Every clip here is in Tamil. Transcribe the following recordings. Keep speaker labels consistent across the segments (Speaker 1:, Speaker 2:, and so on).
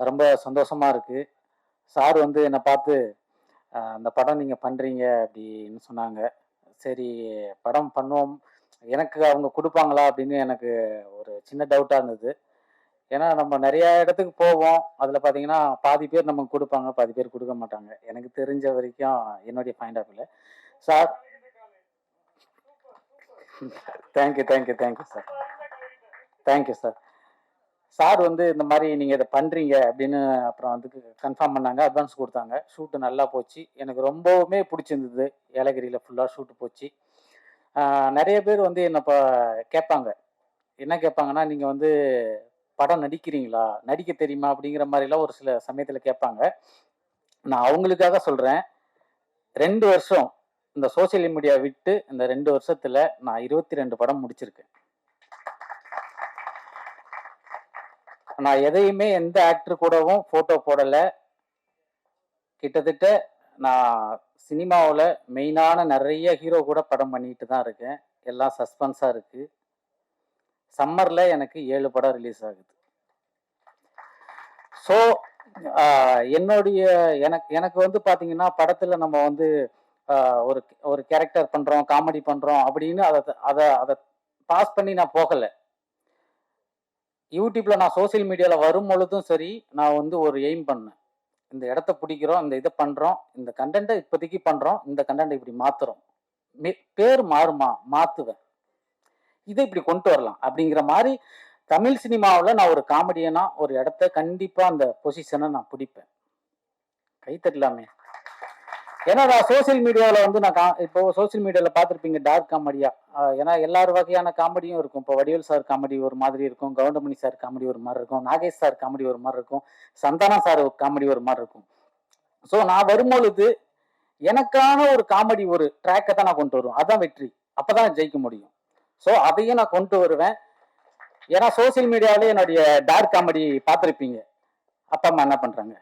Speaker 1: ரொம்ப சந்தோஷமா இருக்கு. சார் வந்து என்னை பார்த்து அந்த படம் நீங்க பண்றீங்க அப்படின்னு சொன்னாங்க. சரி, படம் பண்ணுவோம். எனக்கு அவங்க குடுப்பாங்களா அப்படின்னு எனக்கு ஒரு சின்ன டவுட்டா இருந்தது. ஏன்னா நம்ம நெறைய இடத்துக்கு போவோம். அதுல பார்த்தீங்கன்னா, பாதி பேர் நமக்கு குடுப்பாங்க, பாதி பேர் குடுக்க மாட்டாங்க. எனக்கு தெரிஞ்ச வரைக்கும் என்னுடைய பாயிண்ட் ஆஃப் வியூல. Sir thank you sir. Thank you sir. Sir வந்து இந்த மாரி நீங்க இத பண்றீங்க அப்படின்னு அப்புறம் வந்து கன்ஃபார்ம் பண்ணாங்க. அட்வான்ஸ் குடுத்தாங்க. ஷூட் நல்லா போச்சு. எனக்கு ரொம்பவுமே புடிச்சிருந்தது. ஏலகிரியில ஃபுல்லா ஷூட் போச்சு. நெறைய பேர் வந்து என்ன கேட்பாங்க. என்ன கேட்பாங்கன்னா, "நீங்க வந்து படம் நடிக்கிறீங்களா? நடிக்க தெரியுமா?" அப்படிங்கிற மாரிலாம் ஒரு சில சமயத்துல கேட்பாங்க. நான் அவங்களுக்காக சொல்றேன். 2 வருஷம் இந்த சோசியல் மீடியா விட்டு இந்த 2 வருஷத்துல நான் 22 படம் முடிச்சிருக்கேன். நான் எதையுமே எந்த ஆக்டர் கூடவும் ஃபோட்டோ போடல. கிட்டத்தட்ட நான் சினிமாவுல மெயினான நெறைய ஹீரோ கூட படம் பண்ணிட்டு தான் இருக்கேன். எல்லாம் சஸ்பென்ஸா இருக்கு. சம்மர்ல எனக்கு 7 படம் ரிலீஸ் ஆகுது. ஸோ என்னுடைய எனக்கு வந்து பார்த்தீங்கன்னா, படத்துல நம்ம வந்து ஒரு ஒரு கேரக்டர் பண்றோம், காமெடி பண்றோம் அப்படின்னு அத அத அத பாஸ் பண்ணி நான் போகல. யூடியூப்ல நான் சோசியல் மீடியால வரும்பொழுதும் சரி, நான் வந்து ஒரு எய்ம் பண்ணேன். இந்த இடத்த பிடிக்கிறோம், இந்த இதை பண்றோம், இந்த கண்டென்ட்டை இப்போதைக்கு பண்றோம், இந்த கண்டென்ட்டை இப்படி மாத்துறோம். பேர் மாறுமா? மாத்துவேன். இதை இப்படி கொண்டு வரலாம் அப்படிங்கிற மாதிரி தமிழ் சினிமாவில் நான் ஒரு காமெடியனா ஒரு இடத்த கண்டிப்பா அந்த பொசிஷனை நான் பிடிப்பேன். கை தட்டலாமே. ஏன்னா நான் சோசியல் மீடியாவில் வந்து இப்போ சோசியல் மீடியாவில் பார்த்துருப்பீங்க டார்க் காமெடியா. ஏன்னா எல்லார் வகையான காமெடியும் இருக்கும். இப்போ வடிவேல் சார் காமெடி ஒரு மாதிரி இருக்கும், கவுண்டமணி சார் காமெடி ஒரு மாதிரி இருக்கும், நாகேஷ் சார் காமெடி ஒரு மாதிரி இருக்கும், சந்தானா சார் காமெடி ஒரு மாதிரி இருக்கும். ஸோ நான் வரும்பொழுது எனக்கான ஒரு காமெடி ஒரு ட்ராக்கை தான் நான் கொண்டு வருவேன். அதான் வெற்றி. அப்பதான் ஜெயிக்க முடியும். ஸோ அதையும் நான் கொண்டு வருவேன். ஏன்னா சோசியல் மீடியாவிலே என்னுடைய டார்க் காமெடி பார்த்துருப்பீங்க. அப்பா அம்மா என்ன பண்றாங்க?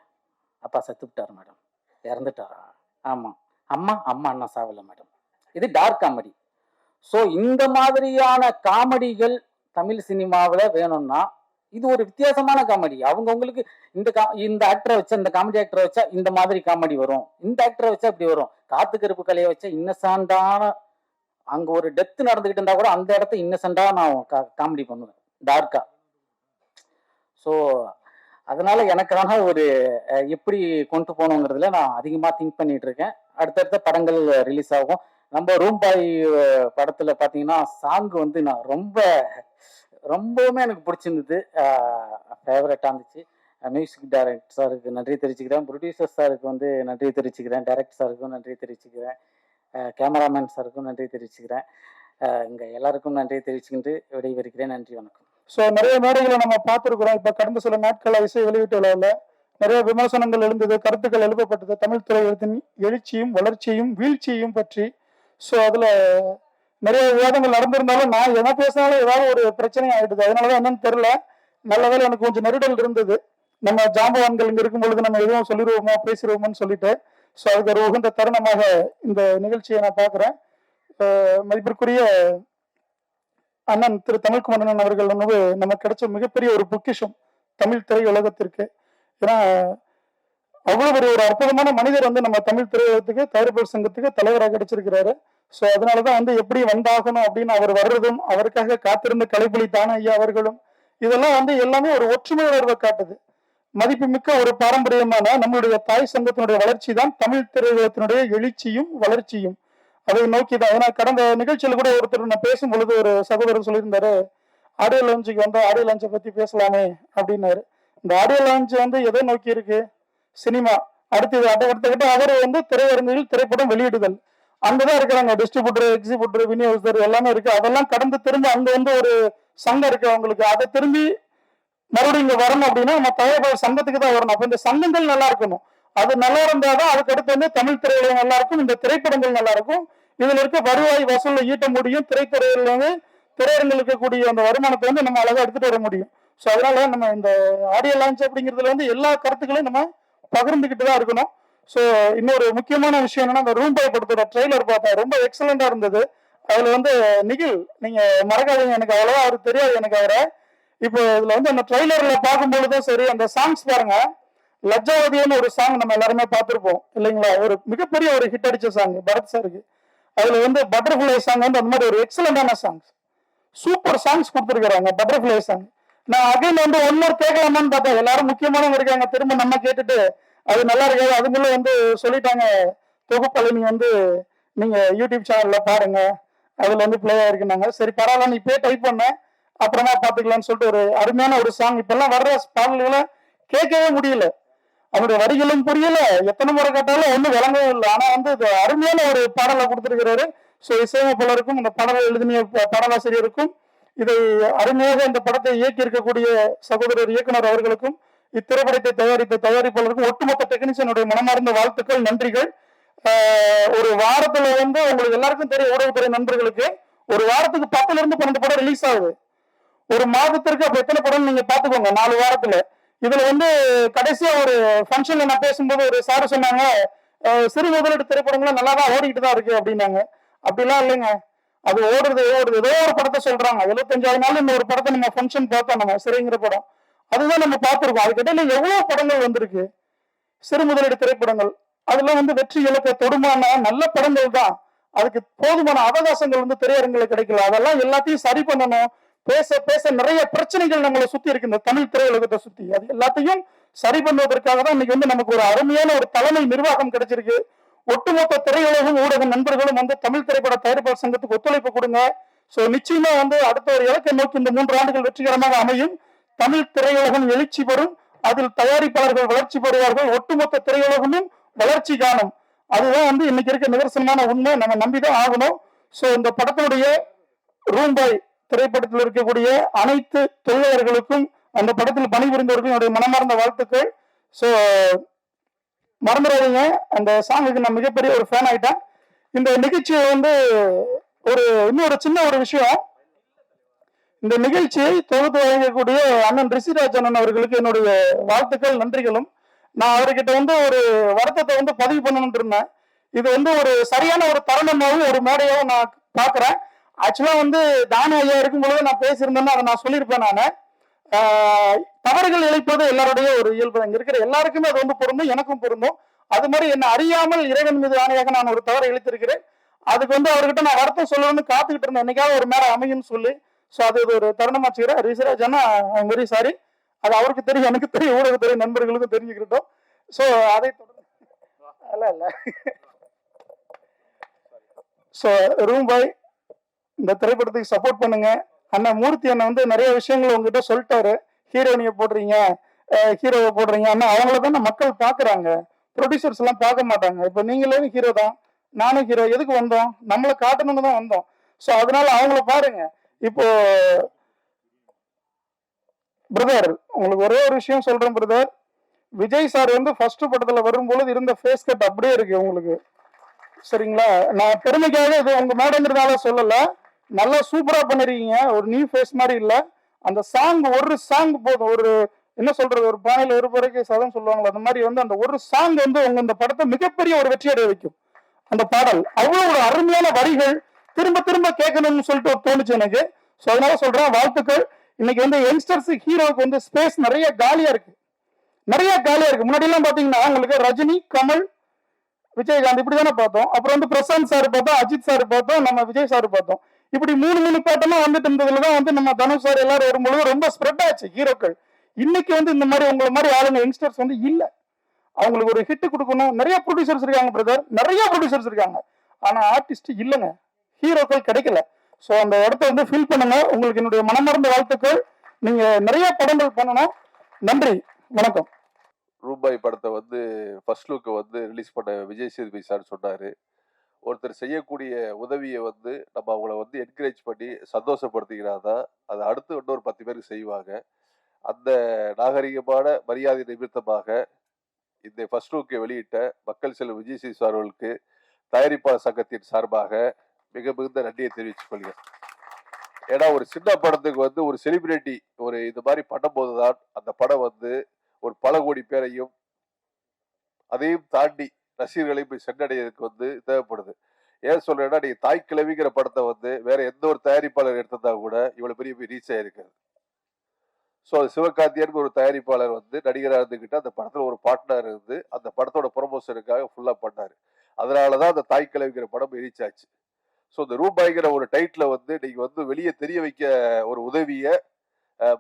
Speaker 1: அப்பா செத்துவிட்டாரு மேடம். இறந்துட்டாரா? ஆமா. அம்மா அண்ணா சாவல மேடம். இது டார்க் காமெடி. ஸோ இந்த மாதிரியான காமெடிகள் தமிழ் சினிமாவில் வேணும்னா இது ஒரு வித்தியாசமான காமெடி. அவங்கவுங்களுக்கு இந்த ஆக்டரை வச்சா, இந்த காமெடி ஆக்டரை வச்சா இந்த மாதிரி காமெடி வரும், இந்த ஆக்டரை வச்சா இப்படி வரும். காத்து கருப்பு கலையை வச்சா இன்னசென்டான அங்க ஒரு டெத் நடந்துகிட்டு இருந்தா கூட அந்த இடத்த இன்னசென்டா நான் காமெடி பண்ணுவேன், டார்க்கா. ஸோ அதனால எனக்கான ஒரு எப்படி கொண்டு போகணுங்கிறதுல நான் அதிகமா திங்க் பண்ணிட்டு இருக்கேன். அடுத்தடுத்த படங்கள் ரிலீஸ் ஆகும். நம்ம ரூம் பாய் படத்துல பாத்தீங்கன்னா சாங் வந்து நான் ரொம்பவுமே எனக்கு பிடிச்சிருந்தது. ஃபேவரட்டா இருந்துச்சு. மியூசிக் டைரக்டர் சாருக்கு நன்றி தெரிவிச்சுக்கிறேன், ப்ரொடியூசர் சாருக்கு வந்து நன்றி தெரிவிச்சுக்கிறேன், டைரக்டர் சாருக்கும் நன்றி தெரிவிச்சுக்கிறேன், கேமராமேன் சாருக்கும் நன்றி தெரிவிச்சுக்கிறேன். இங்க எல்லாருக்கும் நன்றி தெரிவிச்சுக்கிட்டு விடைபெறுகிறேன். நன்றி, வணக்கம்.
Speaker 2: ஸோ நிறைய மேடைகளை நம்ம பார்த்துருக்குறோம். இப்போ கடந்த சில நாட்கள் இசை வெளியீட்டு விழாவில் நிறைய விமர்சனங்கள் எழுந்தது, கருத்துக்கள் எழுப்பப்பட்டது தமிழ் திரையுலகத்தின் எழுச்சியும் வளர்ச்சியும் வீழ்ச்சியும் பற்றி. ஸோ அதில் நிறைய விவாதங்கள் நடந்திருந்தாலும் நான் என்ன பேசினாலும் ஏதாவது ஒரு பிரச்சனை ஆகிடுது. அதனாலதான் என்னன்னு தெரியல. நல்ல வேலை எனக்கு கொஞ்சம் நெருடல் இருந்தது. நம்ம ஜாம்பவான்கள் இங்கே இருக்கும் பொழுது நம்ம எதுவும் சொல்லிடுவோமோ பேசிடுவோமோன்னு சொல்லிட்டு. ஸோ அதுக்கு ஒரு உகந்த தருணமாக இந்த நிகழ்ச்சியை நான் பார்க்குறேன். மதிப்பிற்குரிய அண்ணன் திரு தமிழ்குமரன் அவர்கள் நமக்கு கிடைச்ச மிகப்பெரிய ஒரு பொக்கிஷம் தமிழ் திரையுலகத்திற்கு. ஏன்னா அவ்வளவு ஒரு அற்புதமான மனிதர் வந்து நம்ம தமிழ் திரையுலகத்துக்கு தயாரிப்பாளர் சங்கத்துக்கு தலைவராக கிடைச்சிருக்கிறாரு. ஸோ அதனாலதான் வந்து எப்படி வந்தாகணும் அப்படின்னு அவர் வர்றதும், அவருக்காக காத்திருந்த கலைப்புலி தான ஐயா அவர்களும், இதெல்லாம் வந்து எல்லாமே ஒரு ஒற்றுமை உணர்வை காட்டுது. மதிப்புமிக்க ஒரு பாரம்பரியமான நம்மளுடைய தாய் சங்கத்தினுடைய வளர்ச்சி தான் தமிழ் திரையுலகத்தினுடைய எழுச்சியும் வளர்ச்சியும். அதை நோக்கிதான். ஏன்னா கடந்த நிகழ்ச்சியில கூட ஒருத்தர் நான் பேசும் பொழுது ஒரு சகோதரர் சொல்லியிருந்தாரு, ஆடியோ லான்ச்சுக்கு வந்தா ஆடியோ லான்ச்சை பத்தி பேசலாமே அப்படின்னாரு. இந்த ஆடியோ லான்ச் வந்து எதை நோக்கி இருக்கு? சினிமா. அடுத்தது அடுத்தக்கிட்ட அவர் வந்து திரையரங்குகளில் திரைப்படம் வெளியிடுதல். அங்கதான் இருக்கிறாங்க டிஸ்ட்ரிபியூட்டர், எக்ஸிபியூட்டர், விநியோகஸ்தர் எல்லாமே இருக்கு. அதெல்லாம் கடந்து திரும்ப அங்க வந்து ஒரு சங்கம் இருக்கு அவங்களுக்கு. அதை திரும்பி மறுபடியும் இங்க வரணும் அப்படின்னா நம்ம தயாரிப்பாளர் சங்கத்துக்கு தான் வரணும். அப்ப இந்த சங்கங்கள் நல்லா இருக்கணும். அது நல்லா இருந்தாதான் அதுக்கு அடுத்து வந்து தமிழ் திரையுலகம் நல்லா இருக்கும், இந்த திரைப்படங்கள் நல்லா இருக்கும். இதுல இருக்க வருவாய் வசூலை ஈட்ட முடியும். திரைத்துறையில வந்து திரையரங்கில் இருக்கக்கூடிய அந்த வருமானத்தை வந்து நம்ம அழகா எடுத்துட்டு வர முடியும். ஸோ அதனால நம்ம இந்த ஆடியோ லான்ச் அப்படிங்கிறதுல வந்து எல்லா கருத்துக்களையும் நம்ம பகிர்ந்துகிட்டு தான் இருக்கணும். ஸோ இன்னொரு முக்கியமான விஷயம் என்னன்னா, அந்த ரூம் பாய் படத்தோட ட்ரெய்லர் பார்த்தேன், ரொம்ப எக்ஸலண்டா இருந்தது. அதுல வந்து நிகில், நீங்க மறக்காதீங்க, எனக்கு அவ்வளவா அவருக்கு தெரியாது எனக்கு அவரை. இப்போ இதுல வந்து அந்த ட்ரைலர்ல பார்க்கும்பொழுதும் சரி, அந்த சாங்ஸ் பாருங்க. லஜ்ஜாவதியான ஒரு சாங் நம்ம எல்லாருமே பார்த்திருப்போம் இல்லைங்களா? ஒரு மிகப்பெரிய ஒரு ஹிட் அடிச்ச சாங் பரத் சாருக்கு. அதுல வந்து பட்டர்ஃபிளை சாங் வந்து அந்த மாதிரி ஒரு எக்ஸலண்டான சாங்ஸ், சூப்பர் சாங்ஸ் கொடுத்துருக்காங்க பட்டர்ஃபிளை சாங். நான் அகைன் வந்து ஒன் மோர் கேட்கலாமான்னு பார்த்தேன். எல்லாரும் முக்கியமானவங்க இருக்காங்க, திரும்ப நம்ம கேட்டுட்டு அது நல்லா இருக்காது. அதுக்குள்ள வந்து சொல்லிட்டாங்க தொகுப்பாளி, நீங்க வந்து நீங்க யூடியூப் சேனல்ல பாருங்க, அதுல வந்து பிளே ஆயிருக்குனாங்க. சரி பரவாயில்ல, இப்பயே டைப் பண்ணேன், அப்புறமா பாத்துக்கலாம்னு சொல்லிட்டு ஒரு அருமையான ஒரு சாங். இப்பெல்லாம் வர்ற பாடல்களை கேட்கவே முடியல, அவருடைய வரிகளும் புரியல, எத்தனை முறை கேட்டாலும் ஒன்றும் விளங்கவும் இல்லை. ஆனா வந்து இது அருமையான ஒரு பாடலை கொடுத்திருக்கிறாரு. ஸோ இசையமைப்பாளருக்கும் இந்த பாடலை எழுதிய பாடலாசிரியருக்கும், இதை அருமையாக இந்த படத்தை இயக்கி இருக்கக்கூடிய சகோதரர் இயக்குனர் அவர்களுக்கும், இத்திரைப்படத்தை தயாரித்த தயாரிப்பாளருக்கும், ஒட்டுமொத்த டெக்னீஷியனுடைய மனமார்ந்த வாழ்த்துக்கள், நன்றிகள். ஒரு வாரத்துல வந்து உங்களுக்கு எல்லாருக்கும் தெரியும், ஊடகத்துறை நண்பர்களுக்கு ஒரு வாரத்துக்கு 10ல இருந்து 12 படம் ரிலீஸ் ஆகுது. ஒரு மாதத்திற்கு அப்ப எத்தனை படம் நீங்க பாத்துக்கோங்க, 4 வாரத்துல. இதுல வந்து கடைசியா ஒரு ஃபங்க்ஷன்ல நான் பேசும்போது ஒரு சார் சொன்னாங்க, சிறு முதலீட்டு திரைப்படங்களும் நல்லா தான் ஓடிக்கிட்டு தான் இருக்கு அப்படின்னாங்க. அப்படிலாம் இல்லைங்க, அது ஓடுறது ஏதோ ஒரு படத்தை சொல்றாங்க. 75 நாள் இந்த ஒரு படத்தை நம்ம ஃபங்க்ஷன் பார்த்தோம், நம்ம சிறைங்கிற படம், அதுதான் நம்ம பார்த்திருக்கோம். அதுக்கிட்ட எவ்வளவு படங்கள் வந்திருக்கு சிறு முதலீடு திரைப்படங்கள். அதுல வந்து வெற்றி இலக்க தொடுமான நல்ல படங்கள் தான். அதுக்கு போதுமான அவகாசங்கள் வந்து திரையரங்குல கிடைக்கல. அதெல்லாம் எல்லாத்தையும் சரி பண்ணணும். பேச பேச நிறைய பிரச்சனைகள் நம்மளை சுத்தி இருக்கு இந்த தமிழ் திரையுலகத்தை சுத்தி. அது எல்லாத்தையும் சரி பண்ணுவதற்காக தான் இன்னைக்கு வந்து நமக்கு ஒரு அருமையான ஒரு தலைமை நிர்வாகம் கிடைச்சிருக்கு. ஒட்டுமொத்த திரையுலகம் ஊடக நண்பர்களும் வந்து தமிழ் திரைப்பட தயாரிப்பாளர் சங்கத்துக்கு ஒத்துழைப்பு கொடுங்க. சோ நிச்சயமா வந்து அடுத்த ஒரு இலக்கை நோக்கி இந்த 3 ஆண்டுகள் வெற்றிகரமாக அமையும். தமிழ் திரையுலகம் எழுச்சி பெறும், அதில் தயாரிப்பாளர்கள் வளர்ச்சி பெறுவார்கள், ஒட்டுமொத்த திரையுலகமும் வளர்ச்சி காணும். அதுதான் வந்து இன்னைக்கு இருக்க நிதர்சனமான உண்மை, நம்ம நம்பிதான் ஆகணும். சோ இந்த படத்தினுடைய ரூம்பாய் திரைப்படத்தில் இருக்கக்கூடிய அனைத்து தொழிலாளர்களுக்கும், அந்த படத்தில் பணிபுரிந்தவர்களும் என்னுடைய மனமார்ந்த வாழ்த்துக்கள். சோ மறந்துடாதீங்க, அந்த சாங்குக்கு நான் மிகப்பெரிய ஒரு ஃபேன் ஆயிட்டேன். இந்த நிகழ்ச்சியை வந்து இன்னொரு சின்ன ஒரு விஷயம், இந்த நிகழ்ச்சியை தொகுத்து வழங்கக்கூடிய அண்ணன் ரிஷிராஜ் அண்ணன் அவர்களுக்கு என்னுடைய வாழ்த்துக்கள், நன்றிகளும். நான் அவர்கிட்ட வந்து ஒரு வருத்தத்தை வந்து பதிவு பண்ணணும்னு இருந்தேன். இது வந்து ஒரு சரியான ஒரு தருணமாகவும் ஒரு மேடையாகவும் நான் பாக்குறேன். ஆக்சுவலா வந்து தானு ஐயா இருக்கும் பொழுது நான் பேசியிருந்தேன்னா அதை நான் சொல்லியிருப்பேன். நான் தவறுகள் இழைப்பது எல்லாருடைய ஒரு இயல்பு, இங்க இருக்கிற எல்லாருக்குமே அது வந்து பொருந்தும், எனக்கும் பொருந்தும். அது மாதிரி என்ன அறியாமல் இறைவன் மீது ஆணையாக நான் ஒரு தவறை இழைத்திருக்கிறேன். அதுக்கு வந்து அவர்கிட்ட நான் வருத்தம் சொல்லணும்னு காத்துக்கிட்டு இருந்தேன், என்னைக்காவது ஒரு மேடம் அமையும் சொல்லி. ஸோ அது ஒரு தருணமாச்சுக்கிறேன். ரிஷிராஜ் அண்ணா, ஐ எம் வெரி சாரி. அது அவருக்கு தெரியும், எனக்கு தெரியும், ஊடகத்துறை நண்பர்களுக்கும் தெரிஞ்சுக்கிட்டோம். ஸோ அதை தொடர்ந்து இல்ல ஸோ ரூம்பாய் இந்த திரைப்படத்துக்கு சப்போர்ட் பண்ணுங்க. அண்ணன் மூர்த்தி அண்ணன் வந்து நிறைய விஷயங்கள் உங்ககிட்ட சொல்லிட்டாரு. ஹீரோயினியை போடுறீங்க, ஹீரோவை போடுறீங்க அண்ணா, அவங்கள தானே மக்கள் பாக்குறாங்க, ப்ரொடியூசர்ஸ் எல்லாம் பார்க்க மாட்டாங்க. இப்ப நீங்களே ஹீரோ தான், நானும் ஹீரோ. எதுக்கு வந்தோம்? நம்மளை காட்டணும்னு தான் வந்தோம். ஸோ அதனால அவங்கள பாருங்க. இப்போ பிரதர், உங்களுக்கு ஒரே ஒரு விஷயம் சொல்றேன் பிரதர். விஜய் சார் வந்து ஃபர்ஸ்ட் படத்துல வரும்பொழுது இருந்த ஃபேஸ் கட் அப்படியே இருக்கு உங்களுக்கு, சரிங்களா? நான் பெருமைக்காக இது உங்க மேடங்கிறதால சொல்லல, நல்லா சூப்பரா பண்ணிருக்கீங்க. ஒரு நியூ ஃபேஸ் மாதிரி இல்ல. அந்த சாங், ஒரு சாங் போதும், ஒரு என்ன சொல்றது, ஒரு பானையில ஒரு பிறகு சதம் சொல்லுவாங்களா, அந்த மாதிரி வந்து அந்த ஒரு சாங் வந்து உங்க இந்த படத்தை மிகப்பெரிய ஒரு வெற்றி அடைய வைக்கும். அந்த பாடல் அவ்வளவு ஒரு அருமையான வரிகள், திரும்ப திரும்ப கேட்கணும்னு சொல்லிட்டு தோணுச்சு எனக்கு. ஸோ அதனால சொல்றேன், வாழ்த்துக்கள். இன்னைக்கு வந்து யங்ஸ்டர்ஸ் ஹீரோவுக்கு வந்து ஸ்பேஸ் நிறைய காலியா இருக்கு, நிறைய காலியா இருக்கு. முன்னாடி எல்லாம் பாத்தீங்கன்னா உங்களுக்கு ரஜினி, கமல், விஜயகாந்த் இப்படிதானே பார்த்தோம். அப்புறம் வந்து பிரசாந்த் சார் பார்த்தோம், அஜித் சார் பார்த்தோம், நம்ம விஜய் சார் பார்த்தோம். இப்படி மூணு பேட்டெல்லாம் வந்துட்டு இருந்ததுலதான் வந்து நம்ம தனுஷ் சார் எல்லாரும் வரும்பொழுது ரொம்ப ஸ்ப்ரெட் ஆச்சு ஹீரோக்கள். இன்னைக்கு வந்து இந்த மாதிரி உங்களை மாதிரி ஆளுங்க யங்ஸ்டர்ஸ் வந்து இல்ல. அவங்களுக்கு ஒரு ஹிட் கொடுக்கணும். நிறைய ப்ரொடியூசர்ஸ் இருக்காங்க பிரதர், நிறைய ப்ரொடியூசர்ஸ் இருக்காங்க, ஆனா ஆர்டிஸ்ட் இல்லைங்க, ஹீரோக்கள் கிடைக்கல. ஸோ அந்த இடத்த வந்து ஃபில் பண்ணுங்க. உங்களுக்கு என்னுடைய மனமார்ந்த வாழ்த்துக்கள். நீங்க நிறைய படங்கள் பண்ணணும். நன்றி, வணக்கம்.
Speaker 3: ரூபாய் படத்தை வந்து ஃபர்ஸ்ட் லுக்கை வந்து ரிலீஸ் பண்ண விஜய் சேதுபதி சார் சொன்னார், ஒருத்தர் செய்யக்கூடிய உதவியை வந்து நம்ம அவங்கள வந்து என்கரேஜ் பண்ணி சந்தோஷப்படுத்திக்கிறாதான் அது அடுத்து இன்னொரு 10 பேருக்கு செய்வாங்க. அந்த நாகரிகமான மரியாதை நிமித்தமாக இந்த ஃபர்ஸ்ட் லுக்கை வெளியிட்ட மக்கள் செல்வம் விஜய் சேது சார் அவர்களுக்கு தயாரிப்பாளர் சங்கத்தின் சார்பாக மிக மிகுந்த நன்றியை தெரிவித்துக் கொள்கிறேன். ஏன்னா ஒரு சின்ன படத்துக்கு வந்து ஒரு செலிபிரிட்டி ஒரு இது மாதிரி பண்ணும்போது தான் அந்த படம் வந்து ஒரு பல கோடி பேரையும் அதையும் தாண்டி ரசிகர்களையும் போய் சென்றடைறதுக்கு வந்து தேவைப்படுது. ஏன் சொல்றேன்னா, நீங்க தாய் கிழவிங்கிற படத்தை வந்து வேற எந்த ஒரு தயாரிப்பாளர் எடுத்ததா கூட இவ்வளவு பெரிய போய் ரீச் ஆயிருக்காது. ஸோ சிவகார்த்தியனுக்கு ஒரு தயாரிப்பாளர் வந்து நடிகராக இருந்துக்கிட்டு அந்த படத்துல ஒரு பார்ட்னர் இருந்து அந்த படத்தோட ப்ரொமோஷனுக்காக ஃபுல்லா பண்ணாரு. அதனாலதான் அந்த தாய் கிழவிங்கிற படம் எரிச்சாச்சு. ஸோ இந்த ரூபாய்ங்கிற ஒரு டைட்டில வந்து நீங்க வந்து வெளியே தெரிய வைக்க ஒரு உதவிய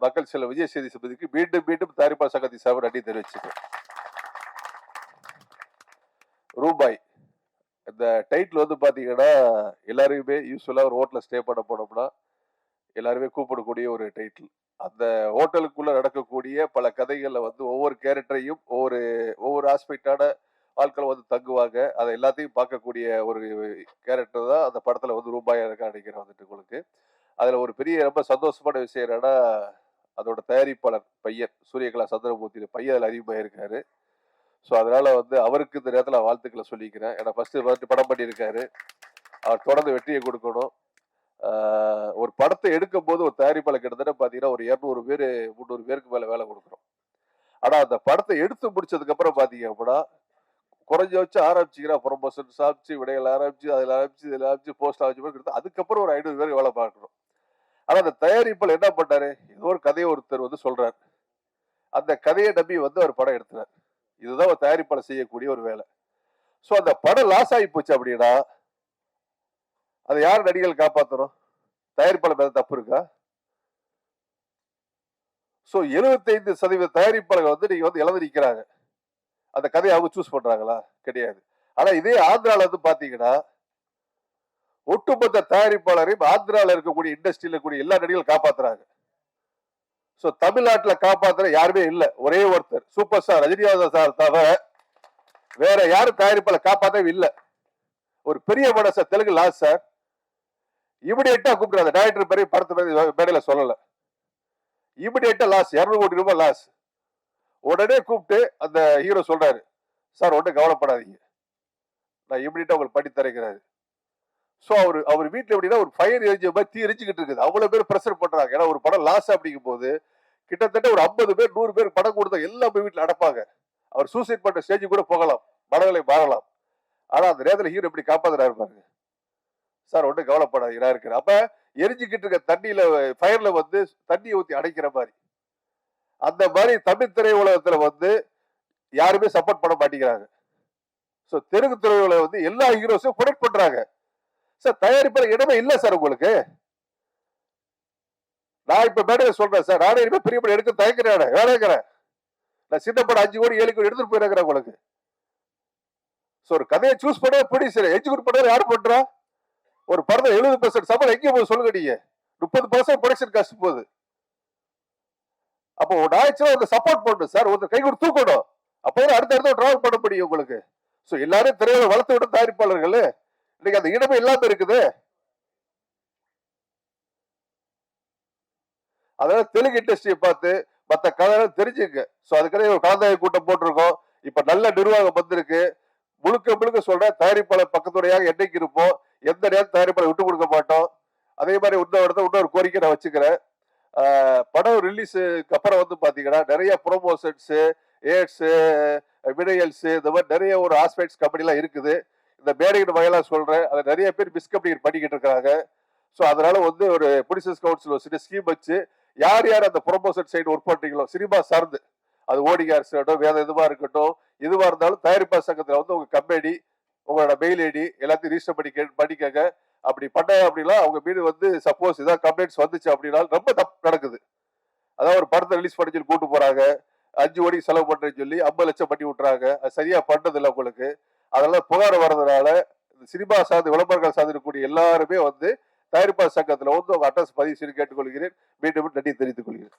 Speaker 3: மக்கள் செல்ல விஜய் சேதுபதிக்கு மீண்டும் மீண்டும் தயாரிப்பாளர் சங்கத்தின் சார்பாக நன்றி தெரிவிச்சுக்கிறேன். ரூபாய் இந்த டைட்டில் வந்து பாத்தீங்கன்னா எல்லாருமே யூஸ்வலா ஒரு ஹோட்டல்ல ஸ்டே பண்ண போனோம்னா எல்லாருமே கூப்பிடக்கூடிய ஒரு டைட்டில். அந்த ஹோட்டலுக்குள்ள நடக்கக்கூடிய பல கதைகள்ல வந்து ஒவ்வொரு கேரக்டரையும் ஒவ்வொரு ஆஸ்பெக்டான ஆட்கள் வந்து தங்குவாங்க. அதை எல்லாத்தையும் பார்க்கக்கூடிய ஒரு கேரக்டர் தான் அந்த படத்துல வந்து ரூபாயா இருக்க நினைக்கிறேன் வந்துட்டு உங்களுக்கு. அதுல ஒரு பெரிய ரொம்ப சந்தோஷமான விஷயம் என்னன்னா அதோட தயாரிப்பாளர் பையன் சூரியகலா சந்திரமூர்த்தி பையன் அதில் அறிமுகமாக இருக்காரு. ஸோ அதனால வந்து அவருக்கு இந்த நேரத்தில் வாழ்த்துக்களை சொல்லிக்கிறேன். ஏன்னா ஃபர்ஸ்ட் படம் பண்ணியிருக்காரு. அவர் தொடர்ந்து வெற்றியை கொடுக்கணும். ஒரு படத்தை எடுக்கும் போது ஒரு தயாரிப்பாளர் கிட்டத்தட்ட பார்த்தீங்கன்னா ஒரு 200 பேர் 300 பேருக்கு மேலே வேலை கொடுக்குறோம். ஆனால் அந்த படத்தை எடுத்து முடிச்சதுக்கு அப்புறம் பார்த்தீங்க அப்படின்னா குறைஞ்ச வச்சு ஆரம்பிச்சிக்கிறா ப்ரொமோஷன் ஆரம்பிச்சு விடைகள் ஆரம்பிச்சு அதில் ஆரம்பிச்சு இதில் ஆரம்பிச்சு போஸ்ட் ஆரம்பிச்சு அதுக்கப்புறம் ஒரு 500 பேர் வேலை பார்க்கணும். ஆனா அந்த தயாரிப்பாளர் என்ன பண்ணாரு, ஏதோ ஒரு கதையை ஒருத்தர் வந்து சொல்றாரு, அந்த கதையை நம்பி வந்து அவர் படம் எடுத்துறாரு. இதுதான் ஒரு தயாரிப்பாளர் செய்யக்கூடிய ஒரு வேலை. சோ அந்த படம் லாஸ் ஆகி போச்சு அப்படின்னா அதை யார் நடிகர்கள் காப்பாத்தணும்? தயாரிப்பாளர் மேல தப்பு இருக்கா? சோ 75% தயாரிப்பாளர்கள் வந்து நீங்க வந்து இழந்து நிக்கிறாங்க. அந்த கதையை அவங்க சூஸ் பண்றாங்களா? கிடையாது. ஆனா இதே ஆந்திரால வந்து பாத்தீங்கன்னா ஒட்டுமொத்த தயாரிப்பாளரையும் ஆந்திரால இருக்கக்கூடிய இண்டஸ்ட்ரியில இருக்கக்கூடிய எல்லா நடிகர்களும் காப்பாத்துறாங்க. சோ தமிழ்நாட்டுல காப்பாத்துற யாருமே இல்ல. ஒரே ஒருத்தர் சூப்பர் ஸ்டார் ரஜினிகாந்த் சார் தவிர வேற யாரும் தயாரிப்பாளர் காப்பாத்தவே இல்ல. ஒரு பெரிய படம் சார், தெலுங்கு லாஸ் சார், இமிடியேட்டா கூப்பிடுறாங்க. டைரக்டர் பெரிய படத்தை மேடையில சொல்லல, இமிடியேட்டா லாஸ், 200 கோடி ரூபாய் லாஸ். உடனே கூப்பிட்டு அந்த ஹீரோ சொல்றாரு, சார் ஒன்றும் கவலைப்படாதீங்க, நான் இமிடியேட்டா உங்களுக்கு பண்ணி தரேங்கிறாரு. சோ அவர் வீட்டுல எப்படின்னா ஒரு ஃபயர் எரிஞ்ச மாதிரி தீ எரிஞ்சுக்கிட்டு இருக்குது. அவ்வளவு பேர் பிரஷர் பண்றாங்க. ஏன்னா ஒரு படம் லாஸ் அப்படிங்கும் போது கிட்டத்தட்ட ஒரு 50 பேர் 100 பேர் படம் கொடுத்தா எல்லாம் போய் வீட்டுல அடப்பாங்க. அவர் சூசைட் பண்ற ஸ்டேஜ் கூட போகலாம், மனநிலை மாறலாம். ஆனா அந்த நேரத்துல ஹீரோ எப்படி காப்பாத்துறாரு பாருங்க. சார் ஒன்றும் கவலைப்படாதீங்க நான் இருக்கிறேன். அப்ப எரிஞ்சுக்கிட்டு இருக்க தண்ணியில ஃபயர்ல வந்து தண்ணியை ஊத்தி அடைக்கிற மாதிரி அந்த மாதிரி தமிழ் திரையுலகத்துல வந்து யாருமே சப்போர்ட் பண்ண மாட்டேங்கிறாங்க. சோ தெலுங்கு திரையுலகம் வந்து எல்லா ஹீரோஸும் ப்ரொடெக்ட் பண்றாங்க. சார் தயாரிப்பாளர் இடமே இல்ல சார் உங்களுக்கு. நான் இப்ப மேடையில சொல்றேன் சார், நானே இனிமே பெரிய படம் எடுக்க தயக்கிறேன், வேலைக்கிறேன். நான் சின்ன படம் 5 கோடி 7 கோடி எடுத்துட்டு போயிருக்கிறேன் உங்களுக்கு. சோ ஒரு கதையை சூஸ் பண்ண ப்ரொடியூசர் எக்ஸிக்யூட் பண்ண யாரு பண்றா? ஒரு படத்தை 70% சம்பளம் எங்கே போகுது சொல்லுங்க நீங்க? 30% ப்ரொடக்ஷன் காஸ்ட் போகுது. அப்போ ஒரு ஆயிடுச்சுன்னா ஒரு சப்போர்ட் பண்ணணும் சார், ஒரு கை கொடுத்து தூக்கணும். அப்பதான் அடுத்த டிராவல் பண்ண முடியும் உங்களுக்கு. சோ எல்லாரும் திரையில வளர்த்து விட தயாரிப்பாளர்கள் இன்னைக்கு அந்த இடமே இல்லாம இருக்குது. அதனால தெலுங்கு இண்டஸ்ட்ரியை பார்த்து மத்த கதை தெரிஞ்சுங்க. சோ அதுக்காக ஒரு கலந்தாய்வு கூட்டம் போட்டிருக்கோம். இப்ப நல்ல நிர்வாகம் வந்திருக்கு. முழுக்க முழுக்க சொல்றேன், தயாரிப்பாளர் பக்கத்துறையாக என்னைக்கு இருப்போம், எந்த நேரம் தயாரிப்பாளர் விட்டு கொடுக்க மாட்டோம். அதே மாதிரி இன்னொரு கோரிக்கை நான் வச்சுக்கிறேன். படம் ரிலீஸுக்கு அப்புறம் வந்து பாத்தீங்கன்னா நிறைய ப்ரோமோஷன்ஸ், ஏட்ஸ், வினையல்ஸ், இந்த மாதிரி நிறைய ஒரு ஆஸ்பெக்ட்ஸ் கம்பெனி எல்லாம் இருக்குது. இந்த மேடையின் வகையெல்லாம் சொல்றேன், அதை நிறைய பேர் மிஸ்கம்யூனிகேட் பண்ணிக்கிட்டு இருக்காங்க. ஸோ அதனால வந்து ஒரு ப்ரொடியூசர்ஸ் கவுன்சில் ஒரு சின்ன ஸ்கீம் வச்சு யார் யார் அந்த ப்ரொமோஷன் சைடு ஒர்க் பண்றீங்களோ சினிமா சார்ந்து, அது ஓடிகார் இருக்கட்டும், வேற எதுவா இருக்கட்டும், இதுவா இருந்தாலும் தயாரிப்பாளர் சங்கத்துல வந்து உங்க கம்பெனி உங்களோட மெயில் ஐடி எல்லாத்தையும் ரிஜிஸ்டர் பண்ணிக்கங்க. அப்படி பண்ண அப்படின்னா அவங்க மீது வந்து சப்போஸ் ஏதாவது கம்ப்ளைண்ட்ஸ் வந்துச்சு அப்படின்னா ரொம்ப தப்பு நடக்குது. அதாவது ஒரு படத்தை ரிலீஸ் பண்ணி சொல்லி கூட்டு போறாங்க, 5 கோடி செலவு பண்றேன்னு சொல்லி 50 லட்சம் பண்ணி விட்டுறாங்க. அது சரியா பண்றது இல்லை உங்களுக்கு. அதனால புகார் வர்றதுனால சினிமா சார்ந்து விளம்பரங்கள் சார்ந்து இருக்கக்கூடிய எல்லாருமே வந்து தயாரிப்பாளர் சங்கத்துல வந்து உங்க அட்ரஸ் பதிவு செய்து கேட்டுக்கொள்கிறேன். மீண்டும் நன்றி தெரிவித்துக் கொள்கிறேன்.